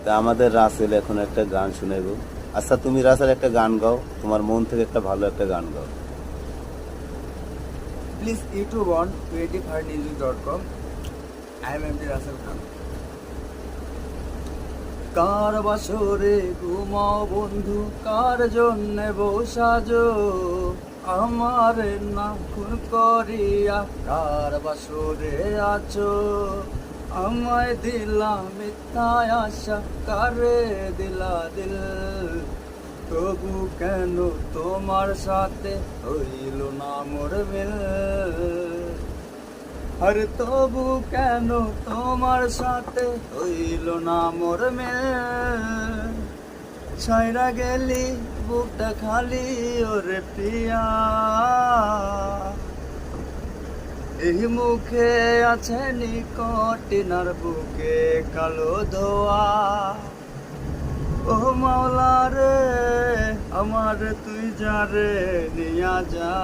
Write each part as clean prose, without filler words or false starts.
তা আমাদের রাসেল এখন একটা গান শুনাইবো। আচ্ছা তুমি রাসেল একটা গান গাও, তোমার মন থেকে একটা ভালো একটা গান গাও। Please YouTube on creativeheartmusic.com. I am MD Russell Khan. কার বাসরে ঘুমাও বন্ধু, কার জন্যে বসাজো আমারে না খুন করিয়া, কার বাসরে আছো আমায় দিলা মিথ্যায় আশা, কারে দিলা দিল, তবু কেন তোমার সাথে হইল না মোর মিল, আরে তবু কেন তোমার সাথে হইল না মোর মিল, ছাইরা গেলি বুকটা খালি ওরে প্রিয়া, এই মুখে আছে নিকটিনার বুকে কালো ধোয়া, ও মাওলা রে আমার তুই যারে নিয়া যা,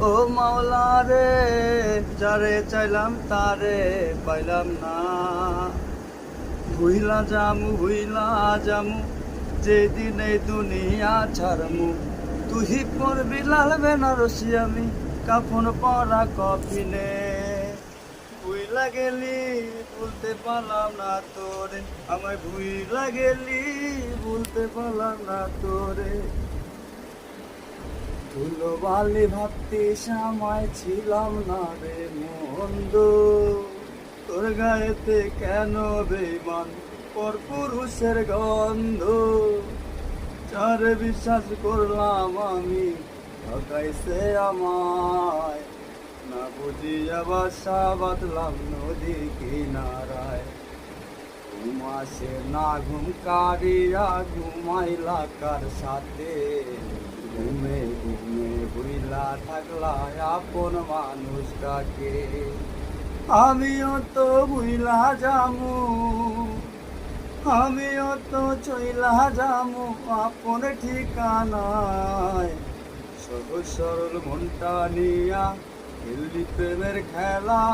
ও মাওলা রে যারে চাইলাম তারে পাইলাম না, ভুইলা জামু যেদিন এই দুনিয়া ছাড়মু, তুই পড়বি লাল বেনারসি আমি কাফন পরা কফিনে, ভুইলা গেলি বলতে পারলাম না তোরে, আমায় ভুইলা গেলি বলতে পারলাম না তোরে, ধুলো বালি ভাবতে সময় ছিলাম না রে মন্দ, তোর গায়েতে কেন বেমান পর পুরুষের গন্ধ, যারে বিশ্বাস করলাম আমি ঠকাইছে আমায়, না বুঝিয়া বাসা বাঁধলাম নদী কিনারায়, ঘুম আসে না ঘুম কারিয়া ঘুমাইলা কার সাথে, ঘুমে ঘুমে ভুইলা থাকলা আপন মানুষটাকে, আমিও তো ভুইলা যামু, আমিও তো চইলা যামু আপন ঠিকানায়, সহজ সরল মনটা নিয়া খেললি প্রেমের খেলা,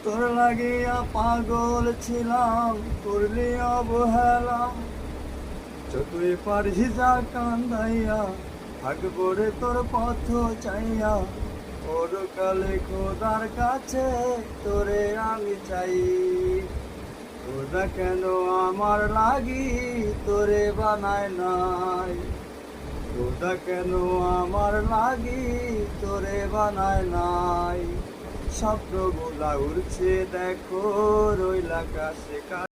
তোর লাগিয়া পাগল ছিলাম করলি অবহেলা, যতই পারি যা কান্দাইয়া থাকবো রে তোর পথ চাইয়া, পরকালে খোদার কাছে তোরে আমি চাই, খোদা কেন আমার লাগি তোরে বানায় নাই, খোদা কেন আমার লাগি তোরে বানায় নাই, স্বপ্নগুলা উড়ছে দেখো রইল আকাশে।